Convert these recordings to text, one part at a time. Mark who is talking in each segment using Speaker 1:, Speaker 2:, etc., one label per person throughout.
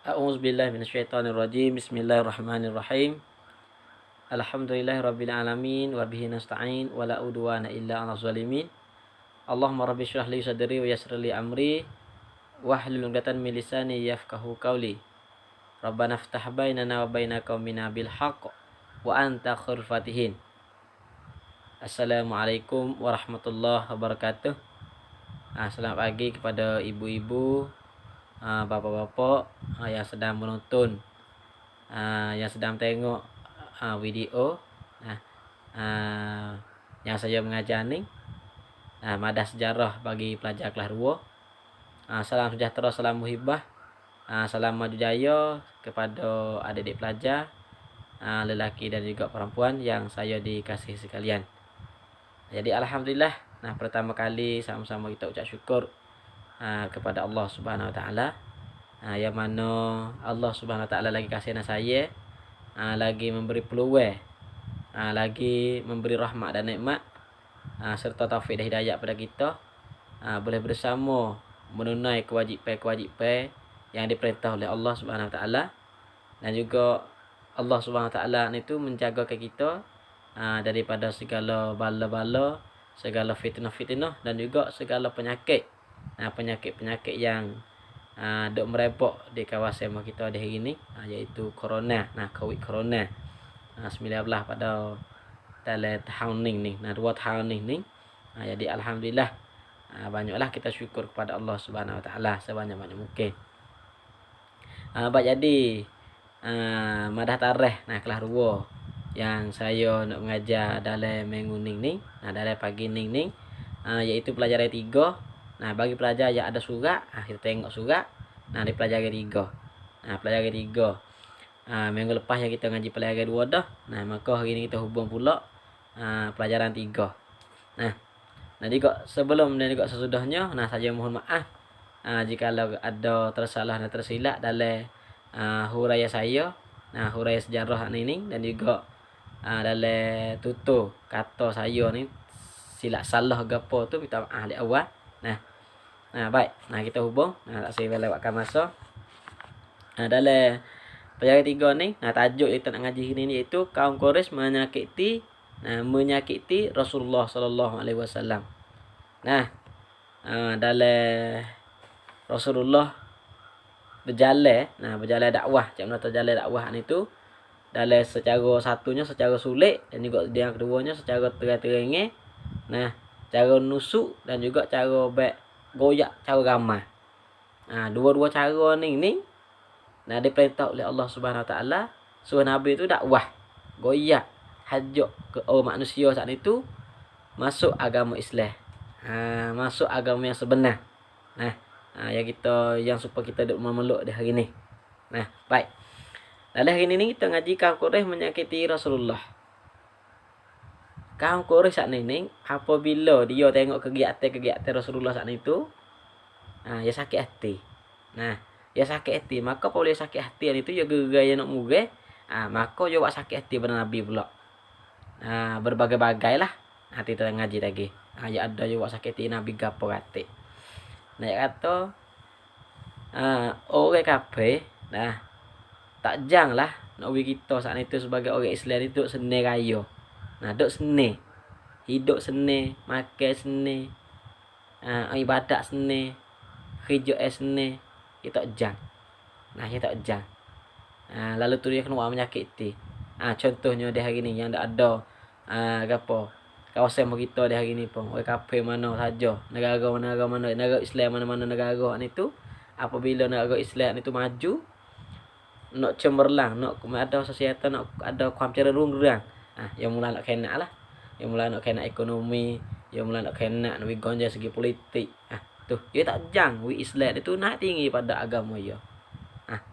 Speaker 1: A'udzubillahi minasyaitonirrajim. Bismillahirrahmanirrahim. Alhamdulillahirabbil alamin wa bihi nasta'in wa la udwana illa 'alal zalimin. Allahumma rabbi shrah li sadri wa yassir li amri wahlul 'uqdatam min lisani yafqahu qawli. Rabbana iftah bainana wa baina qaumina bil haqq wa anta khairul fatihin. Assalamualaikum warahmatullahi wabarakatuh. Selamat pagi kepada ibu-ibu, bapak-bapak yang sedang menonton, yang sedang tengok video yang saya mengajar ni, madah sejarah bagi pelajar kelas 2. Salam sejahtera, salam muhibah, salam maju jaya kepada adik-adik pelajar, lelaki dan juga perempuan yang saya dikasihi sekalian. Jadi alhamdulillah, pertama kali sama-sama kita ucap syukur kepada Allah Subhanahu Wa Taala, yang mana Allah Subhanahu Wa Taala lagi kasih saya, lagi memberi peluang, lagi memberi rahmat dan nikmat, serta taufik dan hidayah pada kita, boleh bersama menunai kewajipan yang diperintah oleh Allah Subhanahu Wa Taala, dan juga Allah Subhanahu Wa Taala itu menjaga kita daripada segala bala-bala, segala fitnah-fitnah, dan juga segala penyakit, penyakit-penyakit yang dok merebak di kawasan kita di hari ini, iaitu corona, COVID corona 19 pada dalam tahun ni, 2 tahun ni. Jadi alhamdulillah, banyaklah kita syukur kepada Allah Subhanahu Wa Taala sebanyak-banyak mungkin. Jadi madah tarikh kelas 2 yang saya nak mengajar dalam minggu ni, dalam pagi ni, iaitu pelajaran 3. Bagi pelajar yang ada surat, kita tengok surat, dipelajari 3. Pelajaran 3, minggu lepas yang kita ngaji pelajaran 2 dah. Maka hari ni kita hubung pula pelajaran 3. Dan juga sebelum dan juga sesudahnya, saya mohon maaf jika ada tersalah dan tersilap dalam huraian saya, huraian sejarah ni, dan juga dalam tutur kata saya ni silap salah gapo tu, minta maaf di awal. Baik, kita hubung, tak saya lewatkan masa. Dalam pelajaran 3 ni, tajuk kita nak ngaji hari ni iaitu kaum Quraisy menyakiti Rasulullah sallallahu alaihi wasallam. Dalam Rasulullah berjalan dakwah, cak mana terjalan dakwah ni tu, dalam secara satunya secara sulit, dan juga yang keduanya secara terang-terang, cara nusuk dan juga cara goyak, cara ramai. Dua-dua cara ni diperintah oleh Allah Subhanahu Wa Taala, suruh Nabi tu dakwah, goyak, hajak ke orang manusia saat itu masuk agama Islam, masuk agama yang sebenar. Yang supaya kita duk memeluk di hari ni. Baik. Dalam hari ni kita ngaji kaum Quraisy menyakiti Rasulullah. Kaum Quraisy saat ni apabila dia tengok kegiatan Rasulullah saat itu, dia sakit hati. Dia sakit hati, maka apabila dia sakit hati itu, dia gerai nak murah, maka dia buat sakit hati pada Nabi pula. Berbagai-bagai lah. Hati kita ngaji lagi. Dia ada dia buat sakit hati Nabi gapo kata. Dia kata orang kafir, tak jang lah nak bagi kita saat itu sebagai orang Islam itu seni raya. Duk seni, hidup seni, makan seni, ibadat seni, kerja seni, kita tak jang. Kita tak jang. Lalu tu dia kena menyakiti. Contohnya di hari ni yang tak ada kawasan kita di hari ni pun, orang kafir mana saja, negara mana, negara Islam mana-mana negara ni tu, apabila negara Islam itu maju, nak cemerlang, nak ada sesuatu, nak adaความเจริญรุ่งเรือง, yang mula nak kena lah, yang mula nak kena ekonomi, yang mula nak kena nak gonjang segi politik, tu dia tak jang Islam itu naik tinggi pada agama dia.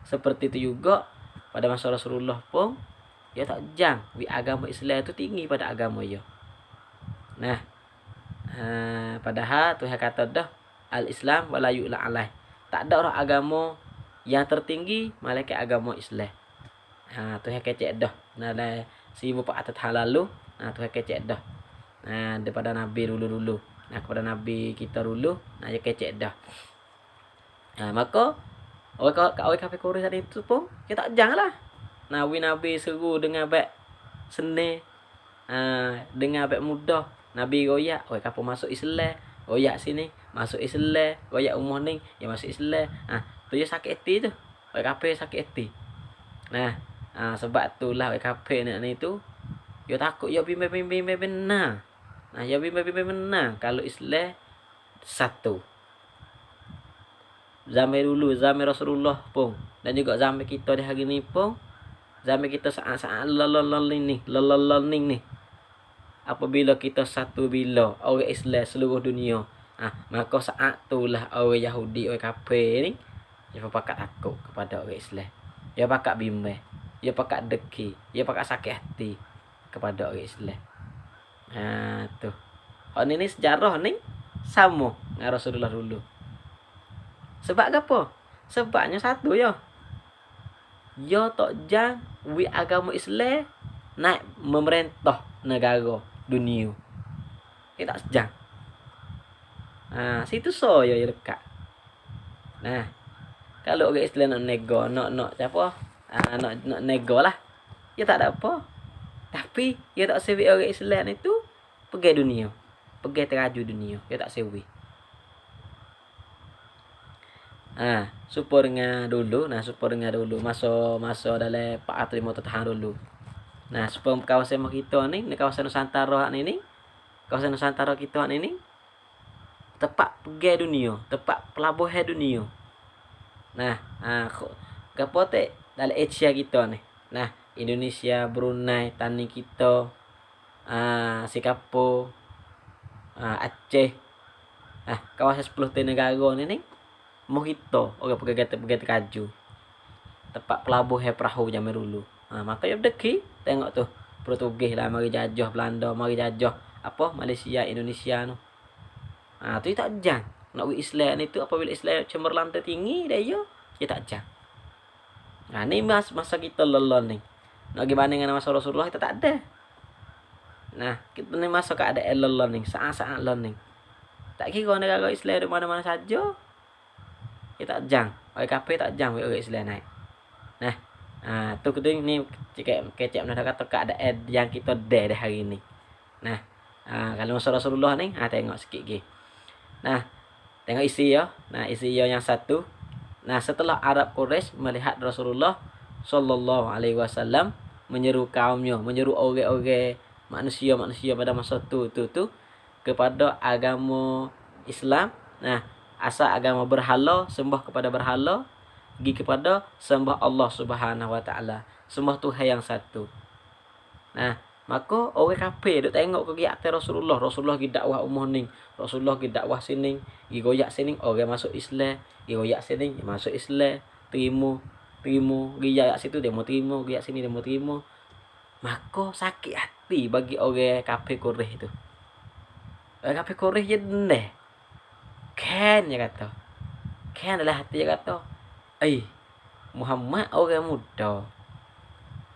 Speaker 1: Seperti itu juga pada masa Rasulullah pun, dia tak jang agama Islam itu tinggi pada agama dia. Padahal Tuhan kata dah, al-Islam wala yu'la alaih, tak ada orang agama yang tertinggi malaikat agama Islam. Tuhan kecek dah dalam 1400 tahun lalu, Tuhan kecek dah daripada Nabi dulu, kepada Nabi kita dulu, dia kecek dah. Maka Awak kafe Korea tadi itu pun kita janganlah. Nabi seru dengan baik seni, dengan baik mudah. Nabi royak, awak kafe masuk Islam, royak sini masuk Islam, royak umur ni ya masuk Islam. Tu je sakit hati tu. Awak kafe sakit hati. Nah, sebab itulah awak kafe ni tu, yo takut yo bimbing benar. Nah, yo bimbing benar kalau Islam satu. Zaman dulu, zaman Rasulullah pun, dan juga zaman kita di hari ni pun, zaman kita saat-saat learning ni. Apabila kita satu bila orang Islam seluruh dunia, maka saat itulah orang Yahudi, orang kafir ni dia pakat takut kepada orang Islam. Dia pakat bimbang, dia pakat deki, dia pakat sakit hati kepada orang Islam. Tu. Ni sejarah ni sama dengan Rasulullah dulu. Sebab apa? Sebabnya satu ya. Yo tok jang wi agama Islam naik memerintah negara dunia. Kita sejang. Situ saya ya dekat. Nah, kalau orang Islam nak nego, nak siapa? Nak nego lah. Ya tak ada apa. Tapi ya tak sewi orang Islam itu pergi dunia. Pergi teraju dunia. Ya tak sewi. Supaya dengan dulu, masa dalam 4-5 tahun dulu. Nah, supaya kawasan kita ni, kawasan Nusantara ni, kawasan Nusantara kita ni tepat pergi dunia, tepat pelabuhan dunia. Nah, gapo te dalam Asia kita ni. Nah, Indonesia, Brunei, tani kita, Singapura, Aceh. Kawasan 10 negara ni Mohito, orang pergi terkaju. Tempat pelabuhan perahu zaman dulu. Maka ya deki, tengok tu. Portugis lah mari jajah Belanda, mari jajah apa Malaysia, Indonesia tu. Tu tak jang. Nak wi Islam ni tu apabila Islam cemerlang tertinggi dia tak jang. Ni masa kita lelon ni. Nak pergi banding dengan masa Rasulullah kita tak ada. Nah, kita ni masa keadaan lelon ni, saat-saat lelon ni. Tak kira negara Islam di mana-mana saja. Kita tak jang. Orang kafir tak jang orang Islam naik. Nah, tu kedua ni kecek nak kata keadaan yang kita ada hari ni. Nah, kalau masa Rasulullah ni, tengok sikit lagi. Nah, tengok isi ya. Nah, isi ya yang satu. Nah, setelah Arab Quraisy melihat Rasulullah sallallahu alaihi wasallam menyeru kaumnya, menyeru orang-orang manusia pada masa tu kepada agama Islam. Nah, asal agama berhala, sembah kepada berhala, pergi kepada sembah Allah Subhanahu wa taala, sembah Tuhan yang satu. Nah, maka orang kafir duk tengok kegiatan Rasulullah pergi dakwah umur ni, Rasulullah pergi dakwah sini, pergi goyak sini, orang masuk Islam, pergi goyak sini, masuk Islam, terima, goyak situ dia mau terima, goyak sini dia mau terima. Maka sakit hati bagi orang kafir Quraisy tu. Orang kafir Quraisy je dendeh. Kan dia kata. Kan adalah hati dia kata. Muhammad orang muda.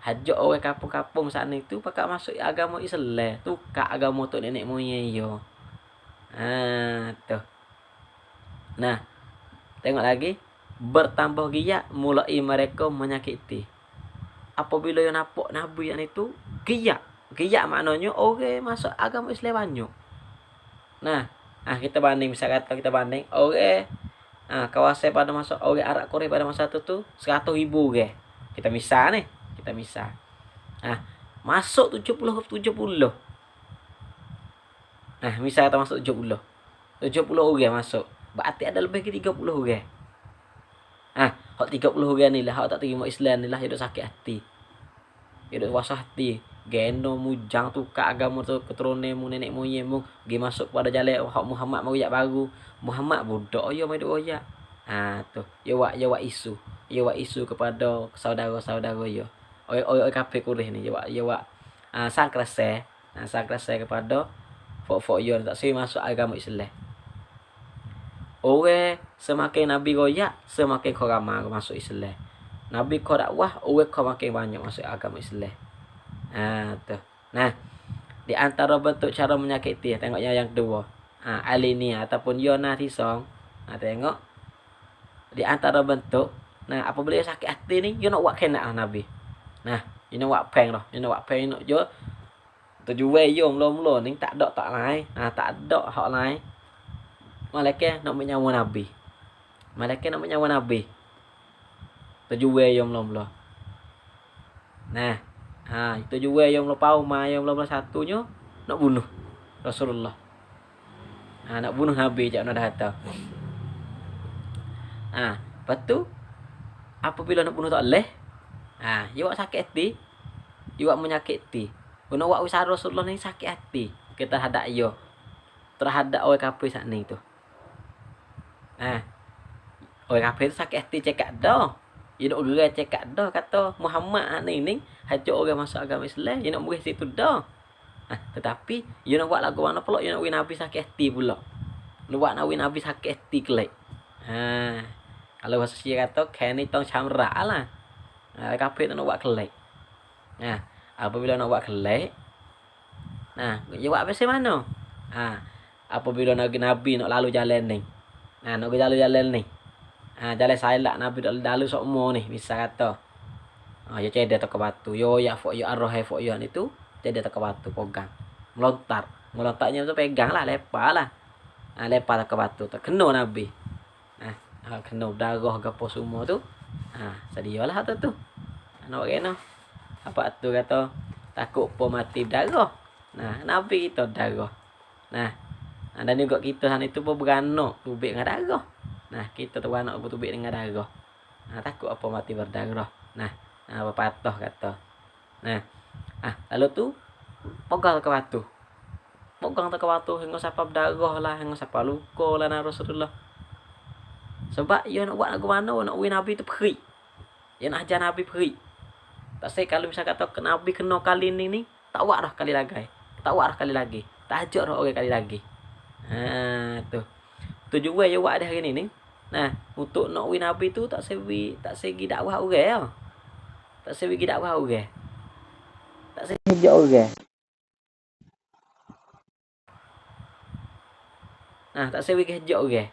Speaker 1: Hajak orang kampung-kampung sana itu pakai masuk agama Islam. Tukar agama tok nenek moyang yo. Tu. Nah, tengok lagi. Bertambah giat mulai mereka menyakiti. Apabila yang nampak Nabi yang itu giat. Giat maknanya orang masuk agama Islam banyak. Nah, kita banding, misal kata kita banding orang kawasan pada masa orang Arab Korea pada masa tu 100,000 orang. Kita misal ni, masuk 70. Misal kata masuk 70 orang masuk. Berarti ada lebih ke 30 orang. Hak 30 orang ni lah hak tak terima Islam ni lah hidup sakit hati. Hidup wasah hati. Geno mujang tukar agama tu keturunan mu nenek moyang mu pergi masuk pada jalan hak Muhammad royak baru. Muhammad budak yo mai duk royak. Tu. Yo wak isu kepada saudara-saudara yo. Oi kafir Quraisy ni yo wak sang kerasa kepada fok yo tak sui masuk agama Islam. Orang semakin Nabi royak semakin kau ramai masuk Islam. Nabi kau dakwah orang kau makin banyak masuk agama Islam. Tu. Nah, di antara bentuk cara menyakiti, tengoknya yang kedua. Alinia ataupun Yona Tisong. Tengok. Di antara bentuk Nah, apabila dia sakit hati ni, dia nak buat kena Nabi. Nah, dia nak buat peng dah. Dia nak buat peng nak je. Tujuan yo mula-mula ni tak ada tak lain. Tak ada hak lain. Malaikat nak menyawa Nabi. Malaikat nak menyawa Nabi. Tujuan yo mula-mula. Nah, tujuan yo mula pau mai yo mula satunya nak bunuh Rasulullah. Nak bunuh Nabi jak nak dah. Lepas tu apabila nak bunuh tak leh. Dia buat sakit hati. Dia buat menyakiti. Guna buat usaha Rasulullah ni sakit hati. Kita hadap yo. Terhadap orang kafir saat ni tu. Orang kafir tu sakit hati cakap dah. Dia nak gerai cakap dah kata Muhammad ni hajak orang masuk agama Islam. Dia nak murid situ dah. Tetapi dia nak buat lagu mana pula? Dia nak win Nabi sakit hati pula. Nak buat nak win Nabi sakit hati kelak. Kalau bahasa Sia kata kan ni tong camrak lah. Kafir tu nak buat kelak. Apabila nak buat kelak. Dia buat macam mana? Apabila Nabi nak lalu jalan ni. Nak jalan ni. Jalan silap Nabi nak lalu semua ni. Bisa kata. Dia cedek tak ke batu. Yo ya fok yo arroh fok yo ni tu. Cedek tak ke batu. Pegang. Melontar. Melontarnya tu pegang lah. Lepas lah. Lepas tak ke batu. Tak kena Nabi. Kena darah ke apa semua tu. Sedialah tu. Nak kena. Apa tu kata. Takut pun mati darah. Nabi kita darah. Dan juga kita sana itu pun beranak tubik dengan darah. Kita tu beranak tubik dengan darah. Takut apa mati berdarah. Apa patah kata. Lalu tu pegang ke batu. Pegang ke batu hingga sampai berdarah lah, hingga sampai luka lah Rasulullah. Sebab dia nak buat lagu mana, nak win Nabi tu perih. Dia nak ajar Nabi perih. Tak say kalau misal kata Nabi kena kali ni tak buat dah kali lagi. Tak buat dah kali lagi. Tak ajak dah orang kali lagi. Tu. Tujuan dia buat dah hari ni. Untuk nak win Nabi tu tak segi dakwah orang. Tak segi dakwah orang. Tak segi ajak orang. Tak segi ajak orang.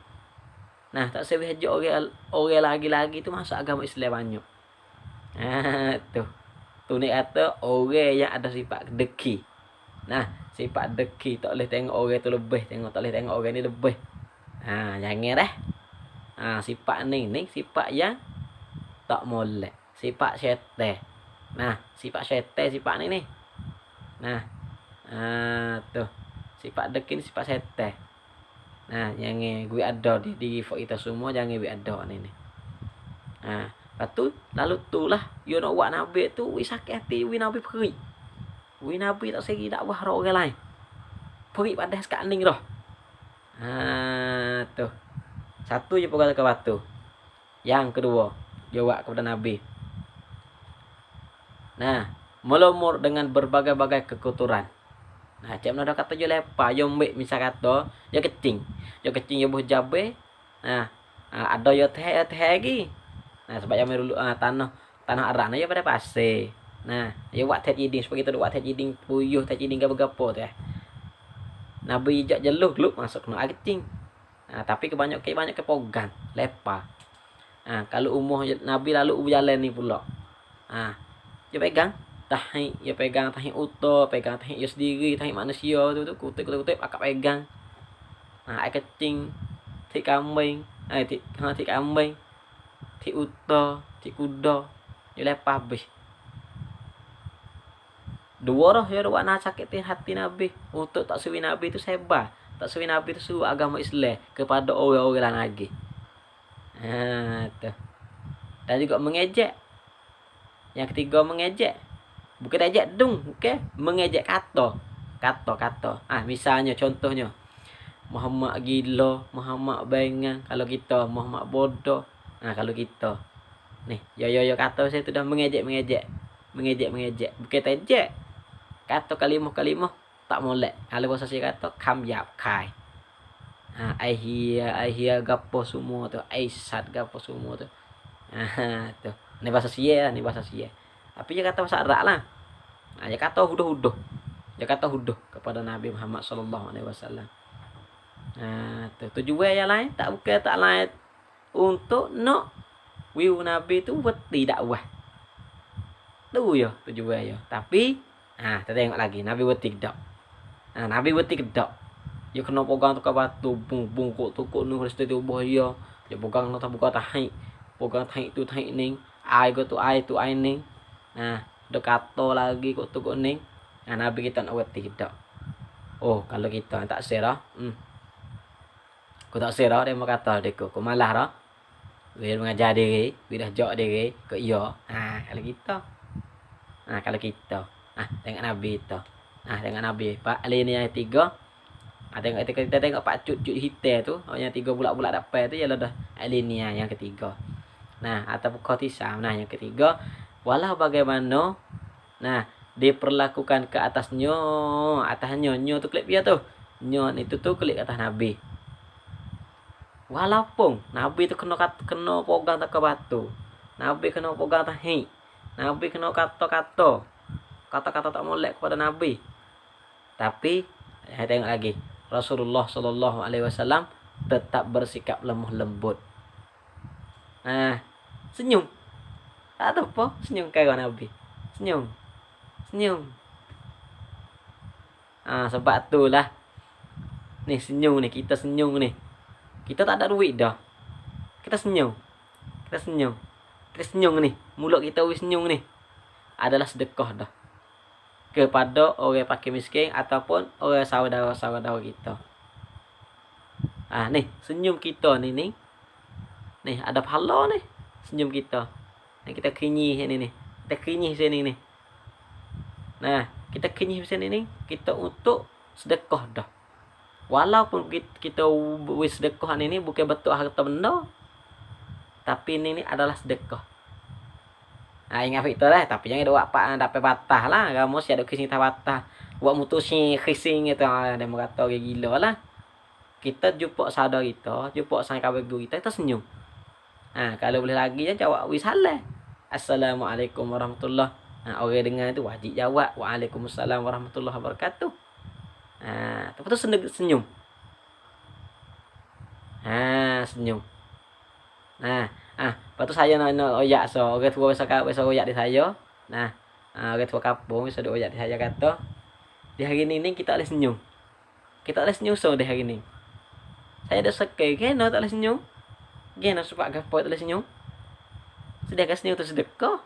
Speaker 1: Tak segi ajak orang lagi-lagi tu masuk agama Islam banyak. Tu. Tu ni kata orang yang ada sifat deki. Sifat deki tak boleh tengok orang tu lebih, tak boleh tengok orang ni lebih. Jangan dah. Sifat ni sifat yang tak molek. Sifat syaitan. Sifat syaitan sifat ni. Tu. Sifat deki ni sifat syaitan. Jangan gue ada di kita semua jangan gue ada ni. Lepas tu lalu tu lah you nak buat Nabi tu wi sakit hati wi Nabi perih. Wi Nabi tak segi dakwah orang lain. Perih pada sekat ning dah. Tu. Satu je pegang ke batu. Yang kedua, dia buat kepada Nabi. Melumur dengan berbagai-bagai kekotoran. Cik mana dah kata je lepas, yo ambil misal kata, yo kecing. Yo kecing yo buh jabe. Ada yo teh lagi. Sebab yang dulu tanah arah yo pada pasir. Yo buat teh jiding supaya kita buat teh jiding puyuh, teh jiding gapo-gapo teh. Nabi jak jeluk gluk masuk kena kecing. Tapi kebanyak kepogan, lepas. Kalau umur Nabi lalu berjalan ni pula. Dia pegang tahi, dia pegang tahi utuh, pegang tahi dia sendiri, tahi manusia tu kutip akak pegang. Air kecing, tik kambing, tik kambing, tik utuh, tik kuda. Dia lepas habis. Dua dah dia buat nak sakit hati Nabi. Untuk tak suwi Nabi tu sebar. Tak suwi Nabi tu suruh agama Islam kepada orang-orang lagi. Tu. Dan juga mengejek. Yang ketiga mengejek. Bukan ejek dung, okey? Mengejek kata. Misalnya contohnya Muhammad gila, Muhammad bengang, kalau kita Muhammad bodoh. Kalau kita ni, yo kata saya tu dah mengejek. Bukan ejek. Kata kalimah tak molek. Kalau bahasa saya kata kam yap kai. Ai gapo semua tu, aisat gapo semua tu. Tu. Ni bahasa sia. Tapi dia kata bahasa Arab lah. Dia kata huduh. Dia kata huduh kepada Nabi Muhammad sallallahu alaihi wasallam. Tu tujuan yang lain tak lain untuk nak wiu Nabi tu weti dakwah. Tu yo tujuan yo. Tapi kita tengok lagi Nabi weti dak. Nabi weti kedak. Yo kena pegang tu batu, bung kok tukuk nu Kristi tu boyo. Yo pegang nu buka tahi. Pegang tahi tu tahi ning. Ai go tu ai ning. Nah, dekato lagi kok tukuk ning. Nabi kita nak weti kedak. Oh, kalau kita tak serah, Kau tak serah dia mau kata deku, kau malah dah. Dia mengajar diri, dia dah jok diri, kau iya. Kalau kita. Tengok Nabi tu. Tengok Nabi. Pak alinea 3. Tengok kita tengok pak cut hitam tu, yang 3 bulat-bulat dapat tu ialah dah alinea yang ketiga. Ataupun khotisam. Yang ketiga, walau bagaimana diperlakukan ke atasnya, nyo tu klik dia tu. Nyo itu tu klik atas Nabi. Walaupun Nabi tu kena pegang tak ke batu. Nabi kena pegang tahi. Nabi kena kata-kata tak molek kepada Nabi. Tapi tengok lagi. Rasulullah sallallahu alaihi wasallam tetap bersikap lemah lembut. Senyum. Tak tahu apa, senyum kayak Nabi. Senyum. Sebab itulah. Nih senyum nih, kita senyum nih. Kita tak ada duit dah. Kita senyum nih. Mulut kita senyum nih. Adalah sedekah dah. Kepada orang fakir miskin ataupun orang saudara-saudara kita. Nih, senyum kita nih. Nih, ada pahala nih. Senyum kita. Kita kinyih nih. Kita kinyih sini nih. Kita kinyih sini nih. Kita untuk sedekah dah. Walaupun kita wis sedekah ini bukan betul harta benda, tapi ini adalah sedekah. Ingat itu lah, tapi jangan doa pak dapat patah lah. Kamu si ada kisah patah, buat mutusin khising itu, ada kata gila lah. Kita jumpa saudara kita, jumpa sang kawan kita senyum. Kalau boleh lagi jawab wis halal. Assalamualaikum warahmatullahi. Orang dengar itu wajib jawab waalaikumsalam warahmatullahi wabarakatuh. Tapi tu senyum. Senyum. Lepas tu saya nak oyak so. Orang tua besar oyak di saya. Orang tua kampung besar oyak di saya kata, di hari ni kita boleh senyum. Kita boleh senyum so di hari ni. Saya dah sekai kena tak boleh senyum. Kena sebab gapo tak boleh senyum. Sedekah senyum tu sedekah.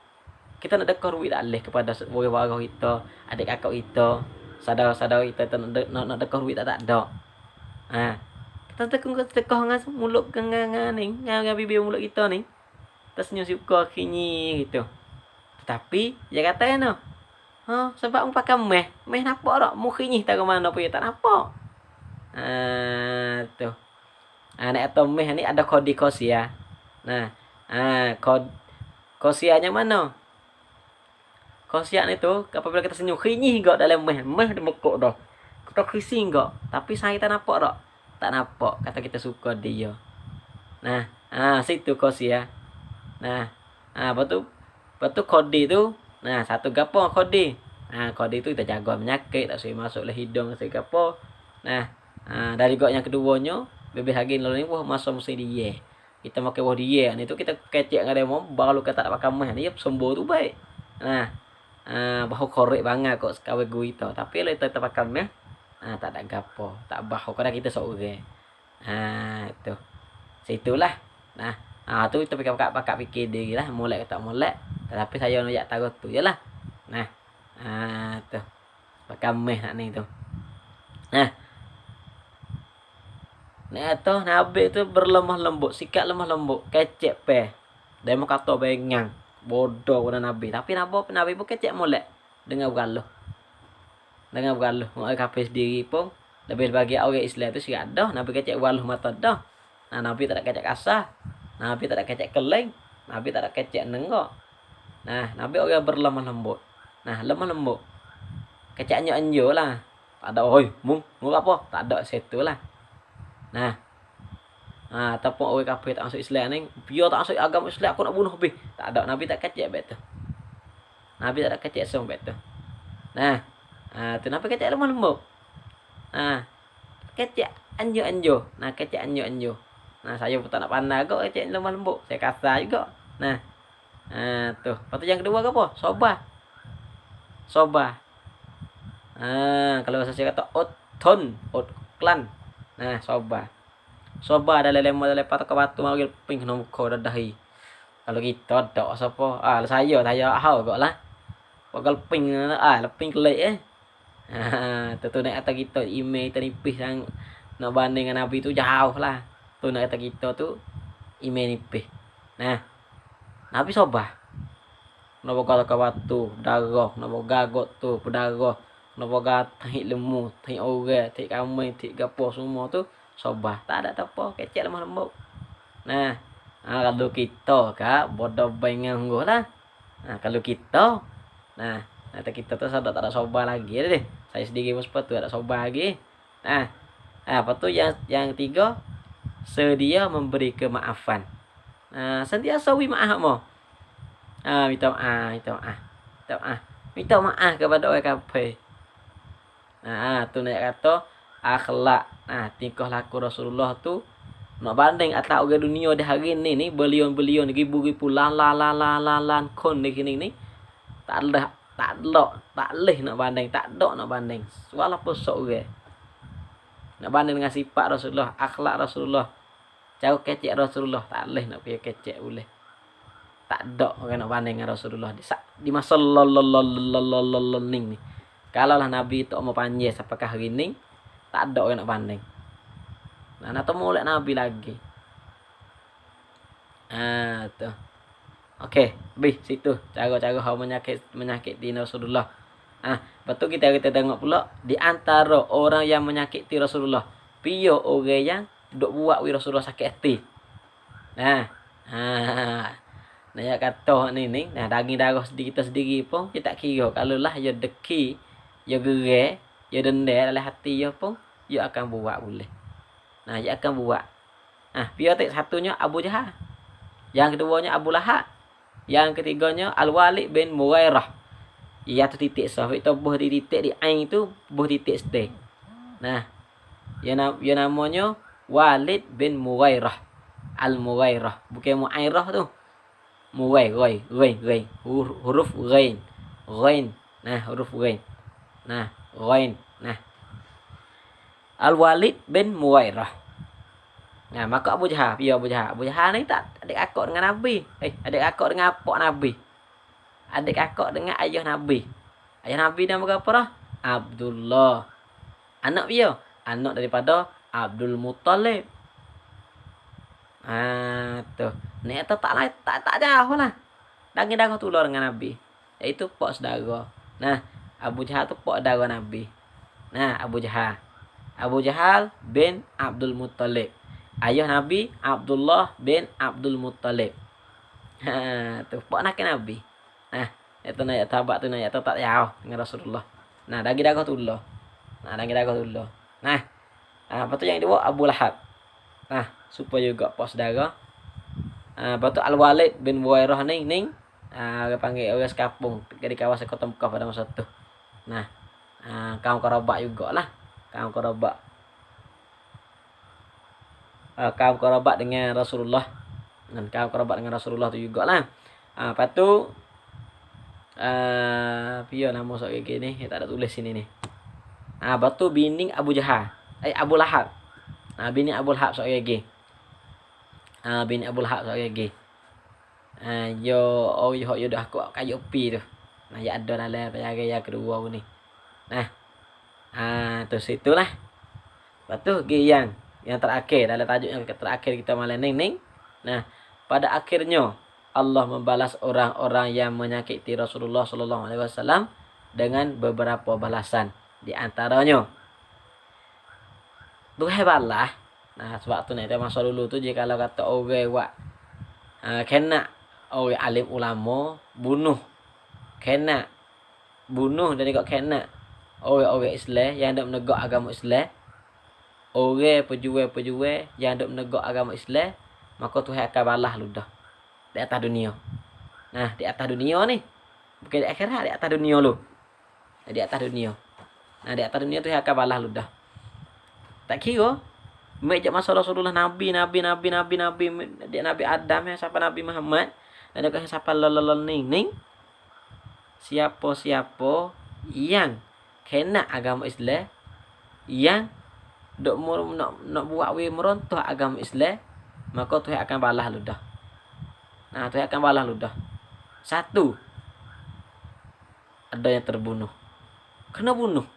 Speaker 1: Kita nak dekor duit tak boleh kepada orang-orang kita, adik kakak kita, saudara-saudara kita nak dekor duit tak ada. Kita tekong dengan mulut dengan bibir mulut kita ni. Kita senyum suka kinyi gitu. Tetapi dia kata kan sebab pakai meh nampak tak mu kinyi tak ke mana pun tak nampak. Tu. Nek atau meh ni ada kode kosia. Kosianya mana? Kosian itu apabila kita senyum kinyi gak dalam meh demekuk dah. Kita kising gak, tapi saya tak nampak tak? Tak nampak, kata kita suka dia. Situ kosia. Betul kode tu. Satu gapo kode. Kode tu kita jaga penyakit tak boleh masuk le hidung tak gapo. Dari gak yang keduanya, bebek lagi lalu ni masuk mesti dia. Kita makan wah dia ni tu kita kecek dengan dia baru kata tak pakai meh ni sembuh tu baik. Bahu korek banget kok kawe gue itu. Tapi kalau kita pakai meh tak ada gapo, tak bahu kadang kita seorang. Itu. Situlah. Tu kita pakai fikir diri lah, molek tak molek. Tapi saya nak tahu tu jelah. Tu. Pakai meh nak ni tu. Itu Nabi itu berlemah lembut, sikap lemah lembut, kecek pe. Dia mau kata bengang, bodoh pada Nabi. Tapi Nabi pun kecek molek dengan bergaluh. Orang kafir sendiri pun lebih bagi orang Islam itu siap dah. Nabi kecek bergaluh mata dah. Nabi tak ada kecek kasar. Nabi tak ada kecek keleng. Nabi tak ada kecek nenggok. Nabi orang berlemah lembut. Lemah lembut. Kecek anjo lah. Tak ada oi, mung apa? Tak ada situ lah. Ataupun orang kafir tak masuk Islam ni, biar tak masuk agama Islam aku nak bunuh habis. Tak ada, Nabi tak kecek betul. Nabi tak ada kecek som betul. Tu Nabi kecek lemah lembut. Kecek anjo. Kecek anjo. Saya pun tak nak pandai kok kecek lemah lembut. Saya kasar juga. Nah, tuh. Lepas tu yang kedua ke apa? Sobah. Sobah. Kalau bahasa saya kata oton, otklan. Nah, sobah. Sobah ada lelema lepat ke batu manggil ping kena muka dadahi. Kalau kita dak sapa? Saya ahau kok lah. Pagal ping leping kelek tu naik atas kita email nipis yang nak banding dengan Nabi tu jauh lah. Tu naik atas kita tu email nipis. Nah, Nabi sobah. Napa kata ka batu, darah, napa gagot tu, berdarah, napa gatah lemu, tik orang, tik kamai, tik gapo semua tu sobah. Tak ada apa, kecek lemah lembut. Nah, kalau kita kak bodoh bengang lah. Nah, kalau kita kata kita tuh sudah tak ada sobah lagi deh. Saya sendiri pun seperti ada sobah lagi. Nah, apa tuh yang ketiga? Sedia memberi kemaafan. Nah, sentiasa wi maaf mo. Minta maaf kepada orang kafir. Nah, tu nak kata akhlak. Nah, tingkah laku Rasulullah tu nak banding atas orang dunia di hari ni belion-belion ribu-ribu lan kon di sini ni tak leh nak banding, tak ada nak banding. Walaupun seorang nak banding dengan sifat Rasulullah, akhlak Rasulullah, cara kecek Rasulullah, tak leh nak pergi kecek boleh. Tak ada orang nak banding dengan Rasulullah di masa ni. Kalau lah Nabi tu mau panjang apakah hari ni, tak ada orang nak banding. Nah, nak temu oleh Nabi lagi. Tu. Okey, habis situ cara-cara hau menyakiti Rasulullah. Betul kita tengok pula di antara orang yang menyakiti Rasulullah, pio orang yang duk buat wi Rasulullah sakit hati. Nah, ya kata ni, daging darah kita sendiri pun kita tak kira. Kalau lah ya deki, ya gerai, ya dendam dalam hati ya pun, ya akan buat boleh. Nah, ya akan buat. Pio satunya Abu Jahal. Yang keduanya Abu Lahab. Yang ketiganya Al-Walid bin Mughirah. Ia tu titik sah. Itu buh di titik di ain tu buh titik stay. Nah, ya namanya Walid bin Mughirah. Al-Mughirah. Bukan Mu'airah tu. Mughirah. Ghain. Huruf ghain. Ghain. Nah, huruf ghain. Nah, ghain. Nah. Al-Walid bin Mughirah. Nah, maka Abu Jahal, Abu Jahal ni tak adik akak dengan Nabi. Adik akak dengan apak Nabi. Adik akak dengan ayah Nabi. Ayah Nabi nama berapa dah? Abdullah. Anak dia, anak daripada Abdul Muttalib. Tu. Ni tak jauh lah. Daging tular dengan Nabi. Iaitu pak saudara. Nah, Abu Jahal tu pak saudara Nabi. Nah, Abu Jahal bin Abdul Muttalib. Ayah Nabi Abdullah bin Abdul Muttalib. Tu pak nak Nabi. Itu nak tabak tu nak tak jauh dengan Rasulullah. Nah, daging darah tulah. Nah, lepas tu yang kedua Abu Lahab. Supaya juga pak saudara. Lepas tu Al-Walid bin Mughirah ni orang panggil orang sekampung di kawasan Kota Mekah pada masa tu. Nah, kaum kerabat jugalah. Kaum kerabat dengan Rasulullah. Dan kaum kerabat dengan Rasulullah tu jugalah. Lepas tu piye nama sok gini ni tak ada tulis sini ni. Lepas tu bini Abu Jahal. Abu Lahab. Bini Abu Lahab sok lagi. Bini Abu Lahab sok lagi. Yo dah aku kayu pi tu. Nah, ya ada dalam yang kedua ni. Nah. Tu situlah. Lepas tu yang terakhir dalam tajuk yang terakhir kita malam ni. Nah, pada akhirnya Allah membalas orang-orang yang menyakiti Rasulullah sallallahu alaihi wasallam dengan beberapa balasan. Di antaranya Tuhan balas. Nah, sebab tu ni masa dulu tu jika kalau kata orang buat kena orang alim ulama bunuh. Kena bunuh dan juga kena orang-orang Islam yang hendak menegak agama Islam. Orang pejuang-pejuang yang hendak menegak agama Islam, maka Tuhan akan balas ludah di atas dunia. Nah, di atas dunia ni. Bukan di akhirat, di atas dunia lu. Di atas dunia. Nah, di atas dunia Tuhan akan balas ludah. Tak kira mejak masa Rasulullah Nabi Adam sampai Nabi Muhammad. dan juga siapa ning siapa yang kena agama Islam, yang nak buat merontoh agama Islam, maka Tuhan akan balas ludah. Nah, Tuhan akan balas ludah. Satu, ada yang terbunuh. Kena bunuh.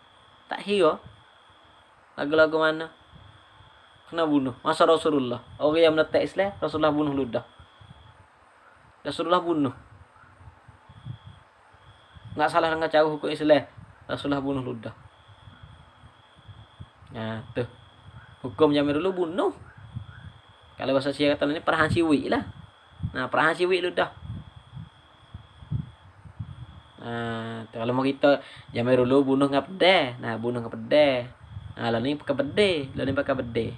Speaker 1: Tak kira lagu-lagu mana. Kena bunuh. Masa Rasulullah. Orang yang menetek Islam, Rasulullah bunuh ludah. Rasulullah bunuh. Nggak salah dengan cara hukum Islam. Rasulullah bunuh ludah. Nah, tuh. Hukum zaman dulu bunuh. Kalau bahasa Sia kata ini perahan siwi lah. Nah, perahan siwi ludah. Nah, kalau mau kita zaman dulu bunuh ngap pedeh. Nah, bunuh ngap pedeh. Nah, lalu ni pakai pedeh. Lalu ni pakai pedeh.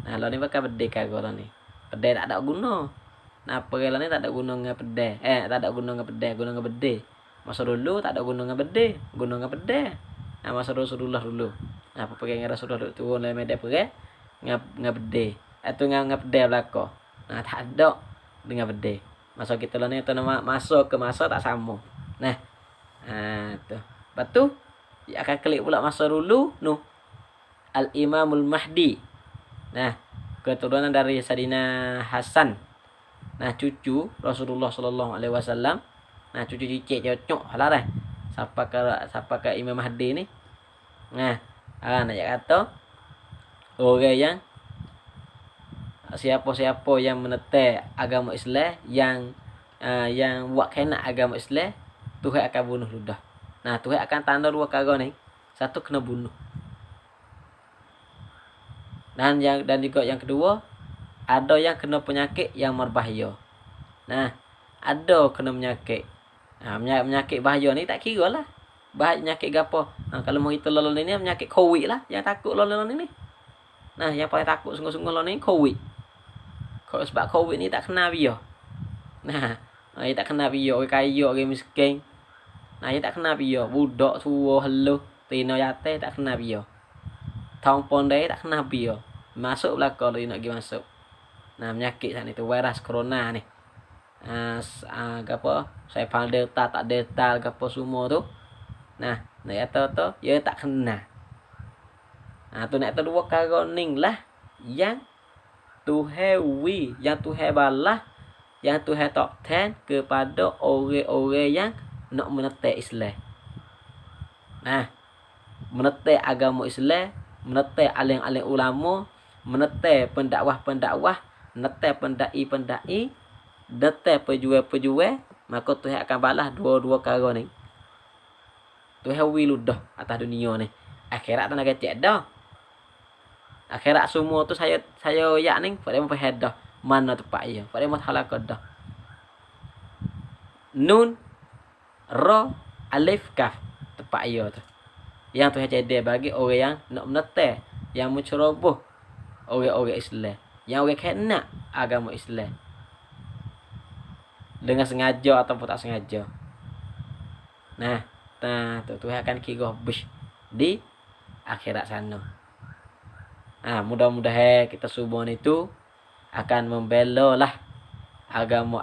Speaker 1: Nah, lalu ni pakai pedeh kagak lalu ni. Pedeh tak ada guna. Nah, perkara ni tak ada guna ngap pedeh. Tak ada guna ngap pedeh, guna ngap pedeh. Masa dulu tak ada guna ngap pedeh, guna ngap pedeh. Nah, masa Rasulullah dulu. Nah, apa perkara Rasulullah turun dari medan perang ngap pedeh. Itu ngap pedeh belaka. Nah, tak ada dengan pedeh. Masa kita lalu ni tu masuk ke masa tak sama. Nah, tuh. Lepas tu akan klik pula masa dulu Al-Imamul Mahdi. Nah, keturunan dari Sayyidina Hasan. Nah, cucu Rasulullah sallallahu alaihi wasallam. Nah, cucu cicit cocok lah dah. Siapa ke Imam Mahdi ni? Nah, nak kata orang yang siapa-siapa yang menetek agama Islam, yang buat kena agama Islam, Tuhan akan bunuh ludah. Nah, Tuhan akan tanda dua perkara ni. Satu, kena bunuh. Dan juga yang kedua, ada yang kena penyakit yang berbahaya. Nah, ada kena penyakit. Nah, penyakit bahaya ni tak kira lah. Penyakit gapo? Nah, kalau mau kita lalu ni penyakit COVID lah. Yang takut lalu ni. Nah, yang paling takut sungguh-sungguh lalu ni COVID. Kalau sebab COVID ni tak kena biar. Nah, dia tak kena biar. Orang kaya, orang miskin. Nah, dia tak kena biar. Budak, tua, heluh, tina jatuh tak kena biar. Tong pondai tak kena biar. Masuk belakang dia nak pergi masuk. Nah, penyakit saat ni tu virus corona ni. Apa? Saya panggil delta tak delta apa semua tu. Nah, nak kata tu dia tak kena. Nah, tu nak kata dua perkara ning lah yang Tuhan yang Tuhan balas, yang Tuhan top 10 kepada orang-orang yang nak menetek Islam. Nah, menetek agama Islam, menetek alim-alim ulama, menetek pendakwah-pendakwah, menetek pendai-pendai, menetek pejuang-pejuang, maka Tuhan akan balas dua-dua perkara ni. Tuhan wiludah atas dunia ni. Akhirat tak nak kecek dah. Akhirat semua tu saya yak ni pada memfahadah mana tempat ia. Pada mahalakah dah. Nun, Ra, Alif, Kaf tempat ia tu. Yang Tuhan jadi bagi orang yang nak menetek, yang menceroboh orang-orang Islam, yang orang kena agama Islam dengan sengaja ataupun tak sengaja. Nah, tu Tuhan akan kira bus di akhirat sana. Mudah-mudahan kita semua itu akan membela lah agama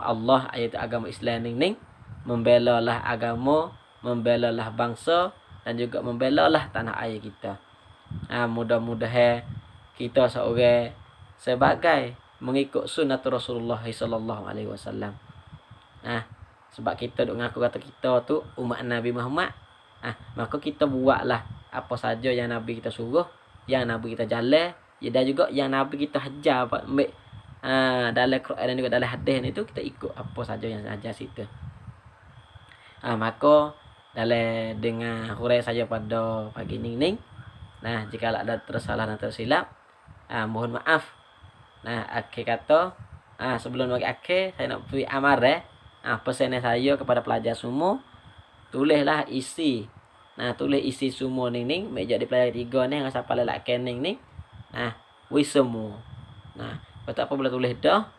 Speaker 1: Allah, iaitu agama Islam ni, membela lah agama, membela lah bangsa, dan juga membela lah tanah air kita. Mudah-mudahan kita seorang sebagai mengikut sunnah Rasulullah sallallahu alaihi wasallam. Sebab kita duk ngaku kata kita tu umat Nabi Muhammad, maka kita buatlah apa saja yang Nabi kita suruh, yang Nabi kita jalan, dan juga yang Nabi kita hajar ambil dalam Quran dan juga dalam hadis ni tu kita ikut apa saja yang ajar situ. Maka dalam dengan hurai saja pada pagi ni. Nah, jika ada tersalah dan tersilap, mohon maaf. Nah, akhir kata, sebelum bagi akhir saya nak beri amaran, pesan saya kepada pelajar semua, tulislah isi. Nah, tulis isi semua ni meja di pelajar 3 ni, siapa lelaki ni. Wis semua. Nah, betul apa boleh tulis dah.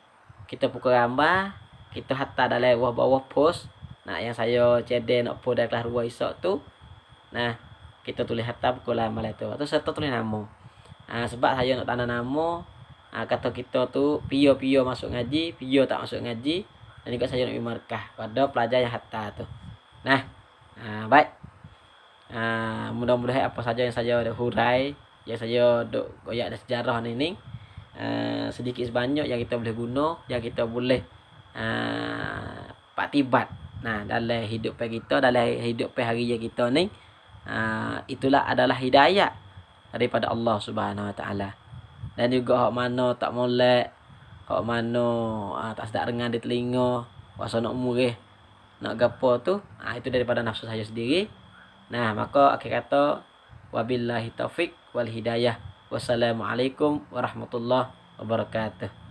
Speaker 1: Kita pukul gambar, kita hantar dalam bawah post. Nah, yang saya cedek nak post dalam kelas 2 esok tu. Nah, kita tulis hantar pukul gambar tu. Atau serta tulis nama. Sebab saya nak tanda nama, kata kita tu pio masuk ngaji, pio tak masuk ngaji. dan juga saja nak markah pada pelajar yang hatta tu. Nah, baik. Mudah-mudahan apa saja yang saya dah hurai, yang saya duk koyak dah sejarah ni sedikit sebanyak yang kita boleh guna, yang kita boleh paktibat. Nah, dalam hidup kita, dalam hidup hari kita ni, itulah adalah hidayah daripada Allah Subhanahu Wa Taala. Dan juga hak mana tak molek, hak mana tak sedap dengar di telinga, rasa nak murih, nak gapo tu, itu daripada nafsu saya sendiri. Nah, maka akhir kata wabillahi taufik wal hidayah. Wassalamualaikum warahmatullahi wabarakatuh.